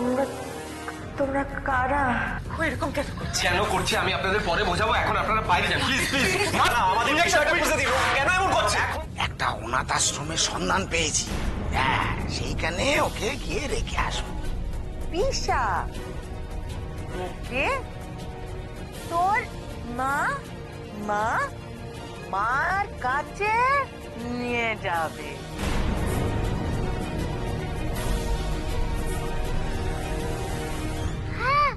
তোমরা তোমরা কারা? এরকম কেন করছে? কেন করছে আমি আপনাদের পরে বোঝাবো, এখন আপনারা বাইরে যান প্লিজ প্লিজ। আমাদের কেন এমন করছে? একটা অনাথ আশ্রমের সন্ধান পেয়েছি, হ্যাঁ সেইখানে ওকে গিয়ে রেখে আসবো। পিসা ওকে তোর মা মা মার কাছে নিয়ে যাবে। হ্যাঁ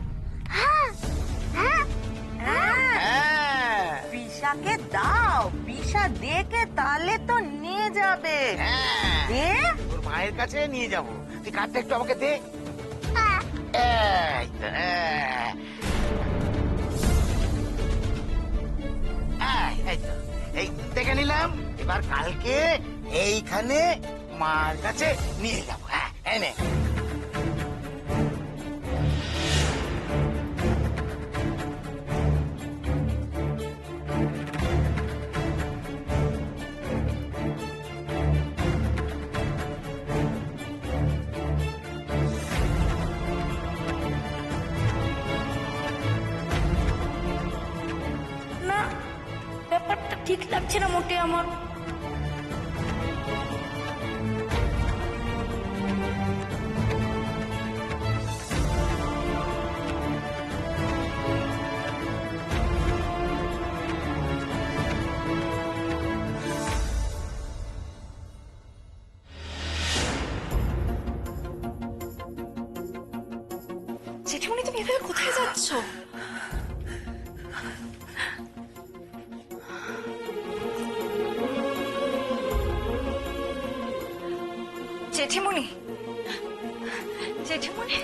পিসাকে দাও, পিসা দেখে তাহলে তো নিয়ে যাবে। হ্যাঁ দে। তোর মায়ের কাছে নিয়ে যাবো, তুই কার্ডটা একটু আমাকে দে। এই তো, এই তো, এই দেখে নিলাম। এবার কালকে এইখানে মার কাছে নিয়ে যাবো। হ্যাঁ এনে না, ব্যাপারটা ঠিক লাগছে না মোটে আমার। জেঠিমণি, তুমি এভাবে কোথায় যাচ্ছ? জেঠিমণি, জেঠিমণি,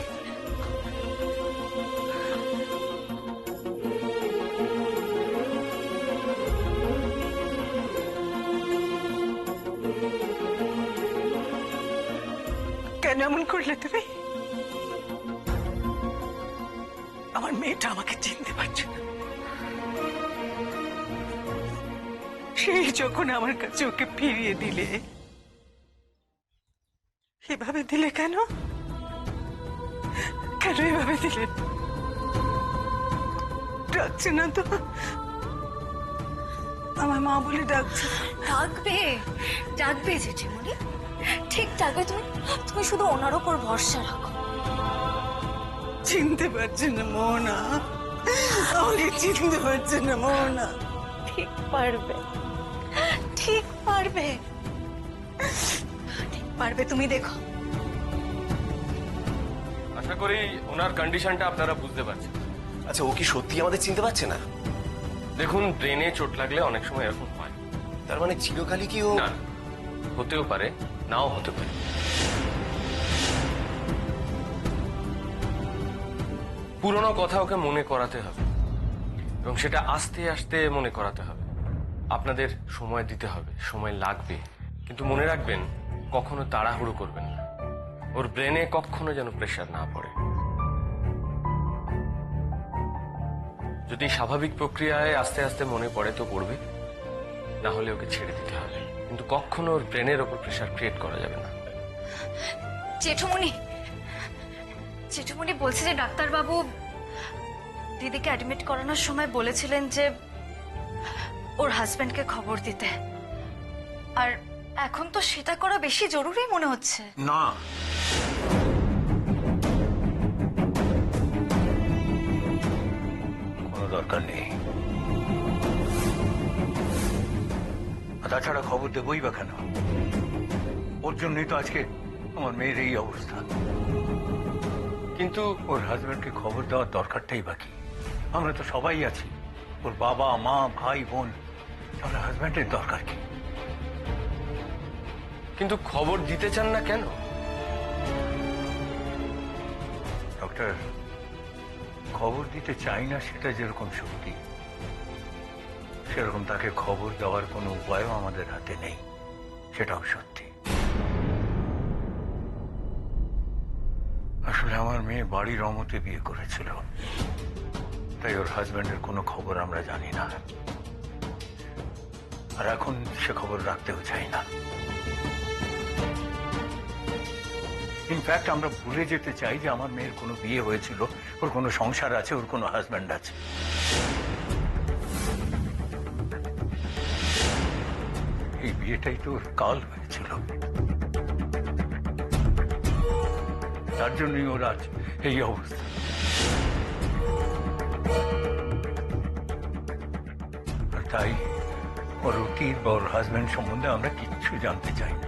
কেন এমন করলে তুমি? আমার মেয়েটা আমাকে চিনতে পারছে না। সেই যখন আমার কাছে ওকে ফিরিয়ে দিলে, এভাবে দিলে কেন? কেন এভাবে দিলে? ডাকছে না তো, আমার মা বলে ডাকছে। ডাকবে, ডাকবে জেঠিমণি, ঠিক ডাকবে। তুমি তুমি শুধু ওনার ওপর ভরসা রাখো। চিনতে পারছে না মোহনা, আমাকে চিনতে পারছে না মোহনা। ঠিক পারবে, ঠিক পারবে, ঠিক পারবে, তুমি দেখো। আশা করি ওনার কন্ডিশনটা আপনারা বুঝতে পারছেন। আচ্ছা, ও কি সত্যি আমাদের চিনতে পারছে না? দেখুন, ব্রেনে চোট লাগলে অনেক সময় এরকম হয়। তার মানে চিরকালই কি ও? না, হতেও পারে, নাও হতে পারে। পুরনো কথা ওকে মনে করাতে হবে, এবং সেটা আস্তে আস্তে মনে করাতে হবে। আপনাদের সময় দিতে হবে, সময় লাগবে, কিন্তু মনে রাখবেন কখনো তাড়াহুড়ো করবেন না। ওর ব্রেনে কখনো যেন প্রেশার না পড়ে। যদি স্বাভাবিক প্রক্রিয়ায় আস্তে আস্তে মনে পড়ে তো পড়বে, না হলে ওকে ছেড়ে দিতে হবে, কিন্তু কখনো ওর ব্রেনের ওপর প্রেশার ক্রিয়েট করা যাবে না। জেঠুমণি, জেঠুমণি বলছে যে ডাক্তারবাবু দিদিকে অ্যাডমিট করানোর সময় বলেছিলেন যে ওর হাজবেন্ডকে খবর দিতে, আর এখন তো সেটা করা বেশি জরুরি মনে হচ্ছে। না, কোনো দরকার নেই। তাছাড়া খবর দেবই বা কেন? ওর জন্যই তো আজকে আমার মেয়ের এই অবস্থা। কিন্তু ওর হাজবেন্ডকে খবর দেওয়ার দরকারটাই বাকি। আমরা তো সবাই আছি, ওর বাবা মা ভাই বোন, তাহলে হাজবেন্ডের দরকার কি? কিন্তু খবর দিতে চান না কেন? ডক্টর, খবর দিতে চাই না সেটা যেরকম সত্যি, সেরকম তাকে খবর দেওয়ার কোনো উপায়ও আমাদের হাতে নেই, সেটাও সত্যি। আসলে আমার মেয়ে বাড়ির অমতে বিয়ে করেছিল, তাই ওর হাজবেন্ডের কোনো খবর আমরা জানি না, আর এখন সে খবর রাখতেও চাই না। ইনফ্যাক্ট আমরা ভুলে যেতে চাই যে আমার মেয়ের কোনো বিয়ে হয়েছিল, ওর কোনো সংসার আছে, ওর কোনো হাজব্যান্ড আছে। এই বিয়েটাই তো ওর কাল হয়েছিল, তার জন্যই ওর আজ এই অবস্থা। আর তাই ওর অতীত বা ওর হাজব্যান্ড সম্বন্ধে আমরা কিচ্ছু জানতে চাই না।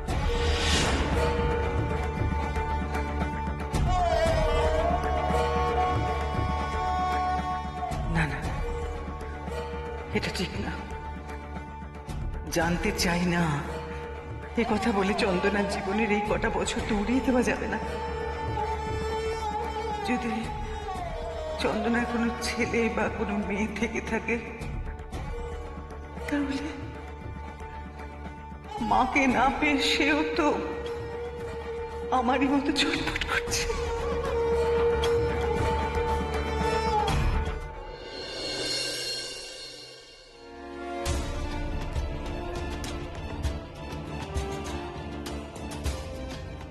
না না, এটা ঠিক না। জানতে চাই না এ কথা বলে চন্দনার জীবনের এই কটা বছর তো উড়িয়ে দেওয়া যাবে না। যদি চন্দনার কোনো ছেলে বা কোনো মেয়ে থেকে থাকে, তাহলে মাকে না পেয়ে সেও তো আমারই মতো ছটফট করছে।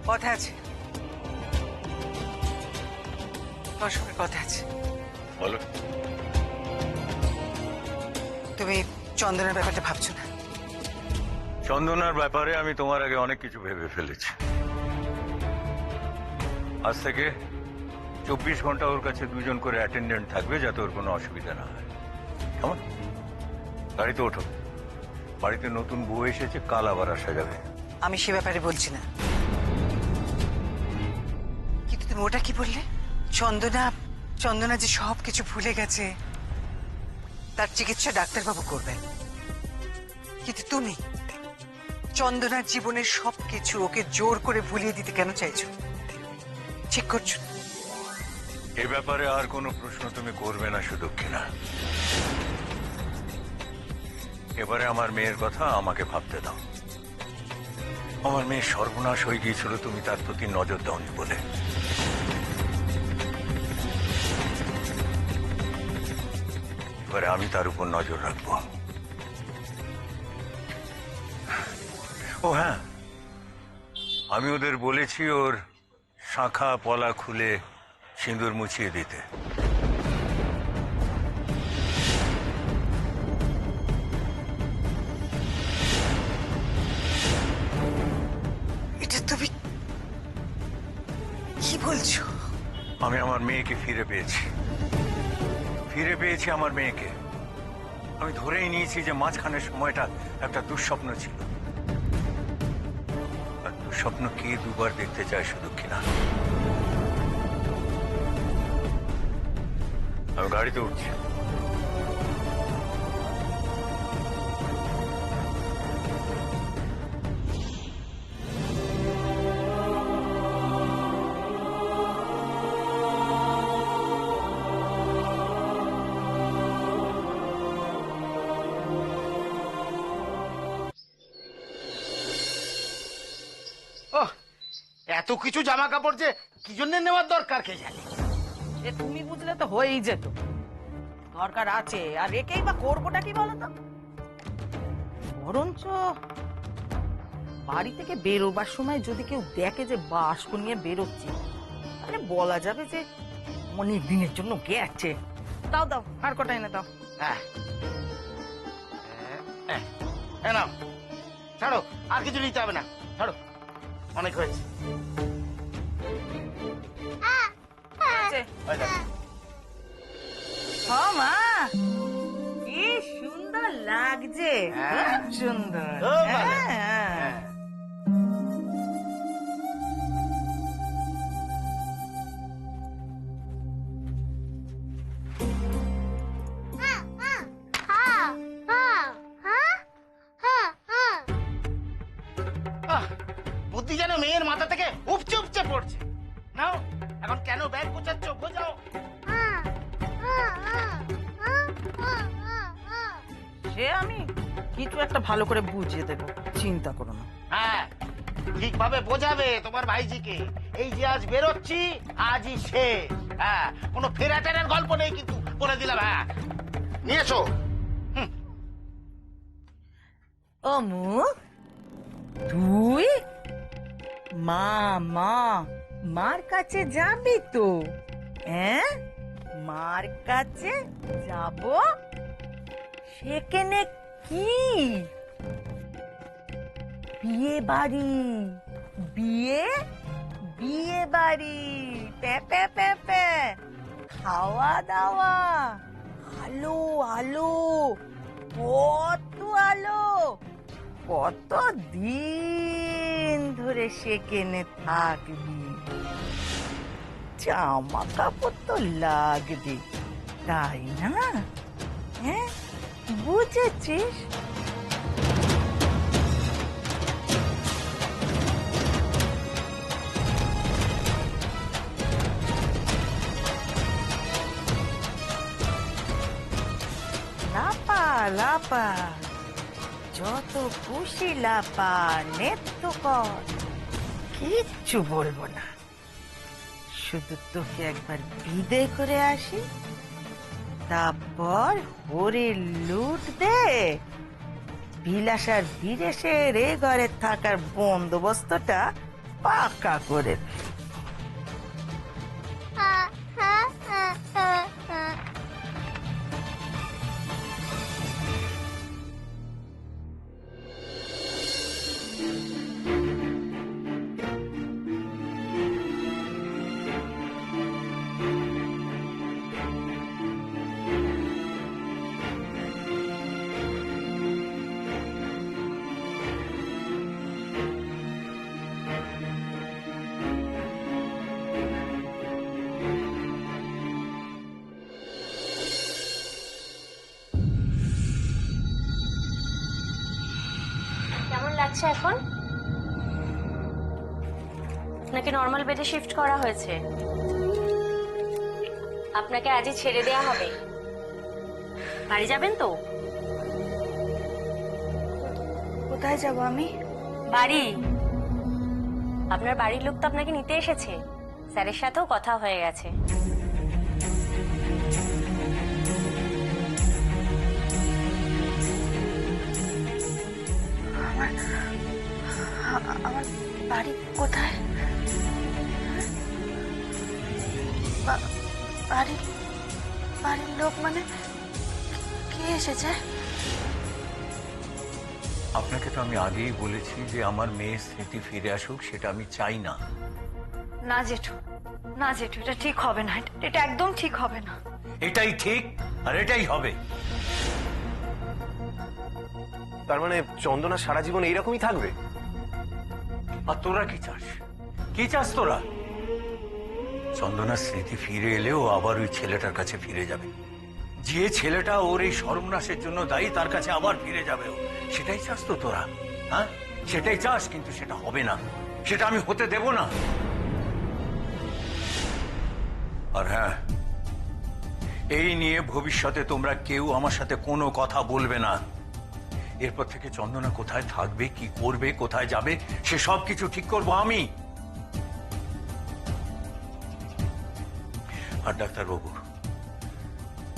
কথা আছে, তোমার সঙ্গে কথা আছে। বলো। তুমি চন্দনের ব্যাপারটা ভাবছো না? চন্দনার ব্যাপারে আমি তোমার আগে অনেক কিছু ভেবে ফেলেছি। আজ থেকে 24 ঘন্টা ওর কাছে দুজন করে অ্যাটেন্ডেন্ট থাকবে, যাতে ওর কোনো অসুবিধা না হয়। কেমন? গাড়িতে ওঠো, বাড়িতে নতুন বউ এসেছে, কাল আবার আসা যাবে। আমি সে ব্যাপারে বলছি না, কিন্তু তুমি ওটা কি বললে? চন্দনা যে সব কিছু ভুলে গেছে, তার চিকিৎসা ডাক্তারবাবু করবেন। কিন্তু তুমি চন্দনার জীবনের সবকিছু ওকে জোর করে ভুলিয়ে দিতে কেন চাইছো? ঠিক করছো? এ ব্যাপারে আর কোনো প্রশ্ন তুমি করবে না সুদক্ষিণা। এবারে আমার মেয়ের কথা আমাকে ভাবতে দাও। আমার মেয়ে সর্বনাশ হয়ে গিয়েছিল তুমি তার প্রতি নজর দাওনি বলে। এবারে আমি তার উপর নজর রাখবো। ও হ্যাঁ, আমি ওদের বলেছি ওর শাখা পলা খুলে সিঁদুর মুছিয়ে দিতে। এটা তুমি কি বলছো? আমি আমার মেয়েকে ফিরে পেয়েছি, আমার মেয়েকে। আমি ধরেই নিয়েছি যে মাঝখানের সময়টা একটা দুঃস্বপ্ন ছিল। আর দুঃস্বপ্ন কে দুবার দেখতে চায় সুদক্ষিণা? আমি গাড়িতে উঠছি। এত কিছু জামা কাপড় যে কি জন্য নেওয়ার দরকার কে জানে। এ তুমি বুঝলে তো হয়েই যেত, দরকার আছে আর রেখেই বা করবোটা কি বলো তো? বরঞ্চ বাড়ি থেকে বেরোবার সময় যদি কেউ দেখে যে বাস্ক নিয়ে বেরোচ্ছে, তাহলে বলা যাবে যে অনেক দিনের জন্য গেছে। দাও দাও, আর কটা এনে দাও। হ্যাঁ নাও, ছাড়ো, আর কিছু নিতে হবে না, ছাড়ো, অনেক হয়েছে। ওই দেখো। মা, কি সুন্দর লাগছে, খুব সুন্দর। খুব ভালো। হ্যাঁ। আহ, বুদ্ধি যেন মেয়ের মাথা থেকে উপচে উপচে পড়ছে। নাও, এখন কেন ব্যাগ গোছাচ্ছ, বোঝাও। সে আমি কিছু একটা ভালো করে বুঝিয়ে দেবো, চিন্তা করো না। হ্যাঁ, ঠিকভাবে বোঝাবে তোমার ভাইজিকে, এই যে আজ বেরোচ্ছি, আজই শেষ। হ্যাঁ, কোনো ফেরাটেনের গল্প নেই কিন্তু, বলে দিলাম। হ্যাঁ, নিয়ে এসো। অমু, তুই? মা, মা, মার কাছে যাবি তো? হ্যাঁ, মার কাছে যাব? সেখানে কি বিয়ে বাড়ি? বিয়ে বিয়ে বাড়ি, প্যা প্যা প্যা প্যা, খাওয়া দাওয়া, আলো আলো, কত আলো, কত দিন ধরে সেখানে থাকবি, জামা কাপড় তো লাগবে, তাই না? হ্যাঁ, বুঝেছিস? লাপা লাপা, যত খুশি লাপা, নৃত্য কর, কিচ্ছু বলবো না। শুধু তোকে একবার বিদায় করে আসি, তারপর হরির লুট দে, বিলাসার বিদেশের এ ঘরে থাকার বন্দোবস্তটা পাকা করে দে। কেমন লাগছে এখন? নাকি নর্মাল বেডে শিফট করা হয়েছে? আপনাকে আজই ছেড়ে দেয়া হবে। বাড়ি যাবেন তো? কোথায় যাব আমি? বাড়ি। আপনার বাড়ির লোক তো আপনাকে নিতে এসেছে, স্যারের সাথেও কথা হয়ে গেছে। আমার বাড়ি কোথায়? বাড়ির লোক মানে কে এসেছে? আপনাকে তো আমি আগেই বলেছি যে আমার মেয়ের স্মৃতি ফিরে আসুক, সেটা আমি চাই না। না জেঠু, না জেঠু, এটা ঠিক হবে না, এটা একদম ঠিক হবে না। এটাই ঠিক আর এটাই হবে। তার মানে চন্দনা সারা জীবন এইরকমই থাকবে? আর তোরা কি চাস? কি চাস তোরা? চন্দনার স্মৃতি ফিরে এলেও আবার ওই ছেলেটার কাছে ফিরে যাবে। যে ছেলেটা ওর এই সর্বনাশের জন্য দায়ী, তার কাছে আবার ফিরে যাবে ও। সেটাই চাস তো তোরা? হ্যাঁ, সেটাই চাস, কিন্তু সেটা হবে না, সেটা আমি হতে দেব না। আর হ্যাঁ, এই নিয়ে ভবিষ্যতে তোমরা কেউ আমার সাথে কোনো কথা বলবে না। এরপর থেকে চন্দনা কোথায় থাকবে, কি করবে, কোথায় যাবে, সে সব কিছু ঠিক করবো আমি। আর ডাক্তারবাবু,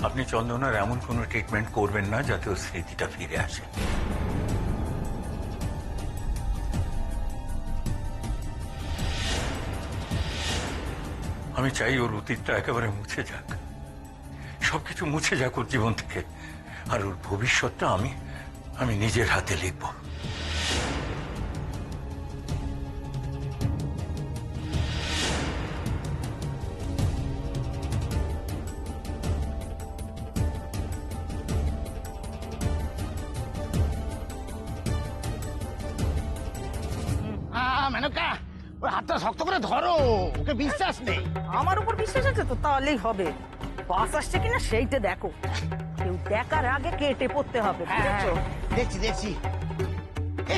আপনি চন্দনার এমন কোনো ট্রিটমেন্ট করবেন না যাতে ওর স্মৃতিটা ফিরে আসে। আমি চাই ওর অতীতটা একেবারে মুছে যাক, সবকিছু মুছে যাক ওর জীবন থেকে, আর ওর ভবিষ্যৎটা আমি নিজের হাতে লিখব। মেনকা, ওর হাতটা শক্ত করে ধরো, ওকে বিশ্বাস নেই। আমার উপর বিশ্বাস আছে তো, তাহলেই হবে। বাস আসছে কিনা সেইটা দেখো, কেউ দেখার আগে কেটে পড়তে হবে, হ্যাঁ, বুঝেছো? দেখছি দেখছি।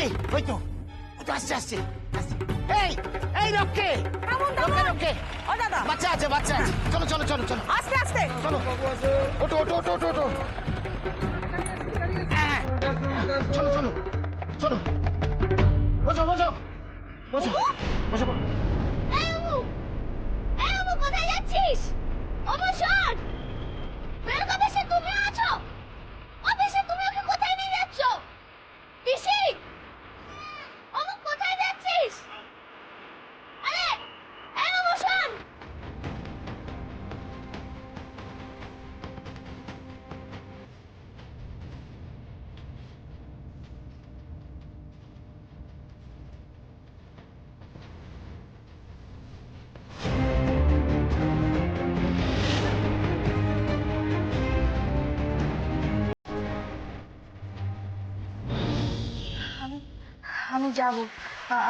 এই ওই তো, ওই তো আসছে আসছে আসছে। এই এই রক্ষে, রক্ষে রক্ষে। ও দাদা, বাচ্চা আছে বাচ্চা আছে, চলো চলো চলো চলো আস্তে আস্তে। চলো, ওটো ওটো ওটো ওটো ওটো। হ্যাঁ, চলো চলো চলো, বসো বসো বসো বসো। কোথায় যাচ্ছিস? অবসর বের দেশে তুমি আছো, অফিসে তুমি ওকে কোথায় নিয়ে যাচ্ছ? পিসি, অমুক কোথায় যাচ্ছিস? আরে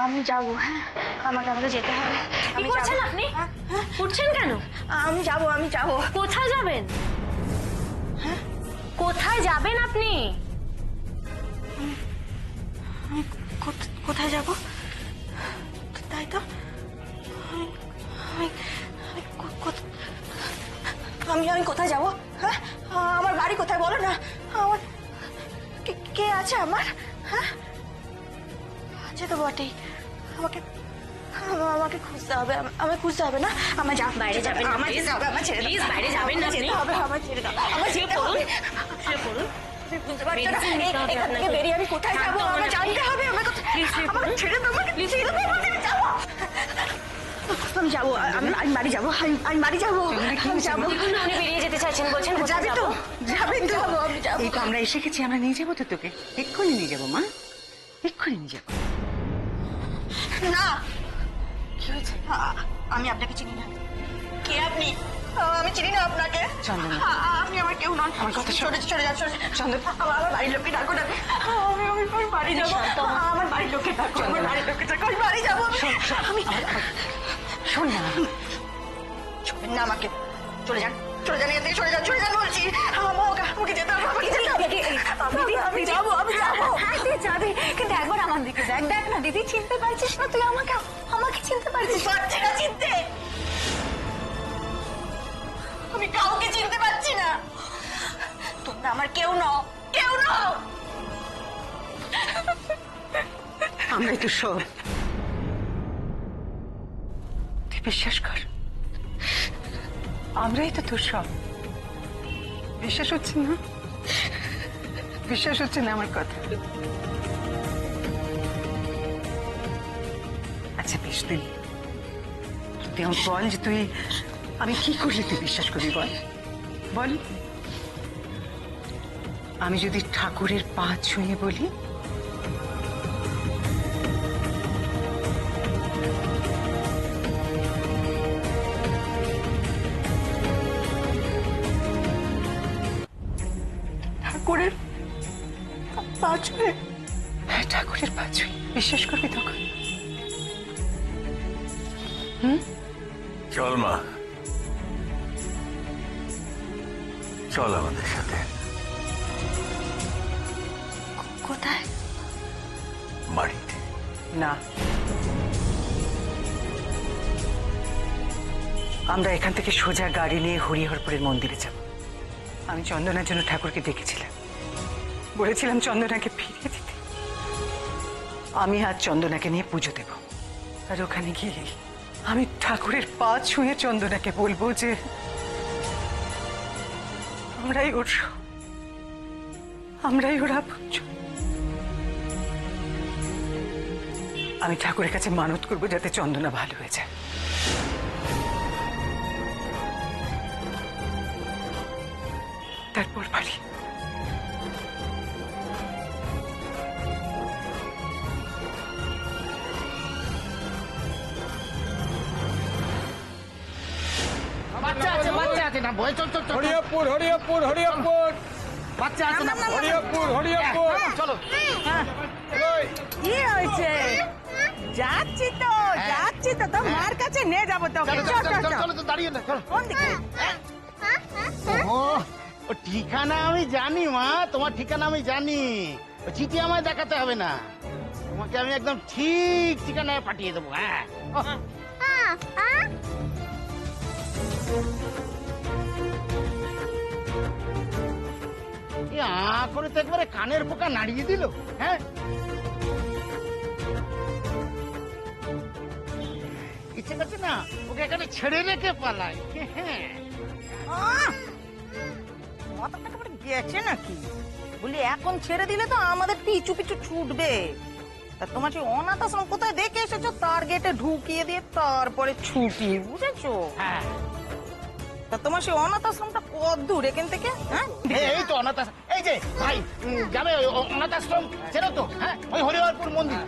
আমি যাব হ্যাঁ আমাকে যেতে হবে কি করছেন আপনি উঠছেন কেন? আমি যাব কোথায় যাবেন? কোথায় যাবেন আপনি? কোথায় যাব তাই তো আমি কোথায় যাব হ্যাঁ আমার বাড়ি কোথায় বলো না আমার কে আছে আমার হ্যাঁ আছে তো বটেই আমাকে খুঁজতে হবে আমাকে খুঁজতে হবে না আমার বাইরে যাবেন না, আমার please? যেতে হবে আমার ছেড়ে দাও Please, বাইরে যাবেন না আমার যেতে আপনি? হবে আমার ছেড়ে দাও আমার যেতে হবে শুয়ে পড়ুন। তুমি বুঝতে পারছো না Medicine নিতে হবে এখান থেকে আপনাকে। বেরিয়ে আমি কোথায় শান্ত যাবো হন আমার আপনি। জানতে হবে আমাকে Please, শুয়ে আমাকে পড়ুন। ছেড়ে দাও আমাকে ছেড়ে দাও আমাকে যাবো আমি যাবো আমি বাড়ি যাবো আমি বাড়ি যাবো আমি যাবো দেখুন না, উনি বেরিয়ে যেতে চাইছেন, বলছেন কোথায় যাবি তো যাবো? যাবি তো আমি যাবো এই তো আমরা এসে গেছি, আমরা নিয়ে যাবো তো তোকে, এক্ষুনি নিয়ে যাবো মা, এক্ষুনি নিয়ে যাবো। না কি হয়েছে আমি আপনাকে চিনি না কে আপনি আমি চিনি না আপনাকে চন্দনা। আপনি আমার কেউ নন আমার কথা শোনো। সরে যান চন্দন আমার বাড়ির লোককে ডাকো না আমি বাড়ি যাবো আমার বাড়ির লোককে ডাকো আমার বাড়ির লোককে ডাকো আমি বাড়ি যাবো আমি শোন না, ছোড়েন না আমাকে চলে যান এখান থেকে চলে যান বলছি আমাকে যেতে হবে আমাকে যেতে হবে আমি যাবো হ্যাঁ তুই যাবি, কিন্তু একবার আমার দিকে দেখ না দিদি, চিনতে পারছিস না তুই আমাকে চিনতে পারছিস? পারছি না চিনতে আমি কাউকে চিনতে পারছি না তোমরা আমার কেউ নও আমরাই তো সব, তুই বিশ্বাস কর, আমরাই তো তোর সব। বিশ্বাস হচ্ছে না? বিশ্বাস হচ্ছে না আমার কথা? আচ্ছা বেশ, তুই আমাকে বল যে তুই, আমি কি করলে তুই বিশ্বাস করবি, বল। আমি যদি ঠাকুরের পা ছুঁয়ে বলি ঠাকুরের পা ছুঁয়ে, হ্যাঁ ঠাকুরের পা ছুঁয়ে বিশ্বাস করবি তখন? চল মা, চল আমাদের সাথে কোথায় বাড়িতে। না, আমরা এখান থেকে সোজা গাড়ি নিয়ে হরিহরপুরের মন্দিরে যাব। আমি চন্দনার জন্য ঠাকুরকে ডেকেছিলাম, বলেছিলাম চন্দনাকে ফিরিয়ে দিতে। আমি আজ চন্দনাকে নিয়ে পুজো দেব, আর ওখানে গিয়ে আমি ঠাকুরের পা ছুঁয়ে চন্দনাকে বলবো যে আমরাই ওর আপনজন। আমি ঠাকুরের কাছে মানত করবো যাতে চন্দনা ভালো হয়ে যায়। তারপর বাড়ি। বাচ্চা আছে না বই চল হরিয়পুর বাচ্চা আছে না হরিয়পুর চলো কি হয়েছে? যাচ্ছি তো তোর মার কাছে নিয়ে যাবো তোকে। চলো তো দাঁড়িয়ে না চলো কোন দিকে? ও ঠিকানা আমি জানি মা, তোমার ঠিকানা আমি জানি, ও চিঠি আমায় দেখাতে হবে না, তোমাকে আমি একদম ঠিক ঠিকানায় পাঠিয়ে দেবো। হ্যাঁ করে তো একবারে কানের পোকা নাড়িয়ে দিল। হ্যাঁ ইচ্ছে করছে না ওকে এখানে ছেড়ে রেখে পালাই। হ্যাঁ মাথাটা একেবারে গেছে নাকি? বলি এখন ছেড়ে দিলে তো আমাদের পিছু ছুটবে। তা তোমার সেই অনাথ আশ্রম কোথায় দেখে এসেছো, তার গেটে ঢুকিয়ে দিয়ে তারপরে ছুটি, বুঝেছো? হ্যাঁ তা তোমার সেই অনাথ আশ্রমটা কত দূর এখান থেকে? হ্যাঁ এই তো অনাথ আশ্রম, এই যে ভাই যাবে ওই অনাথ আশ্রম চেনো তো? হ্যাঁ ওই হরিহরপুর মন্দির।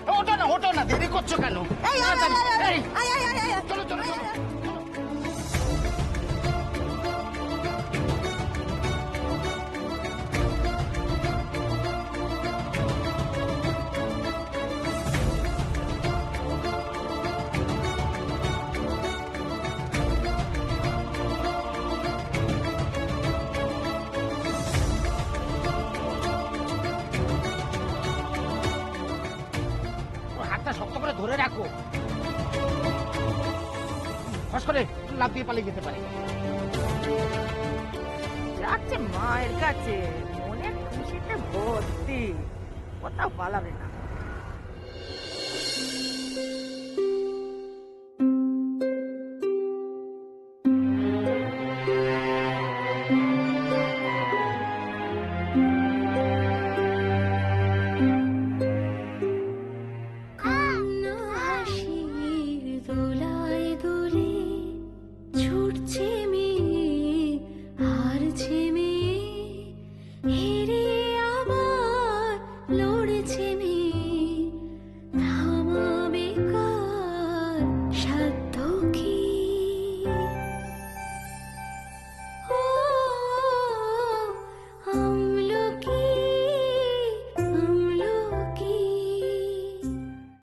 ওঠো না দেরি করছো কেন? এই, চলো চলো শক্ত করে ধরে রাখো, ফস করে লাফ দিয়ে পালিয়ে যেতে পারে। যাচ্ছে মায়ের কাছে, মনে খুশিতে ভর্তি, কোথাও পালাবে না।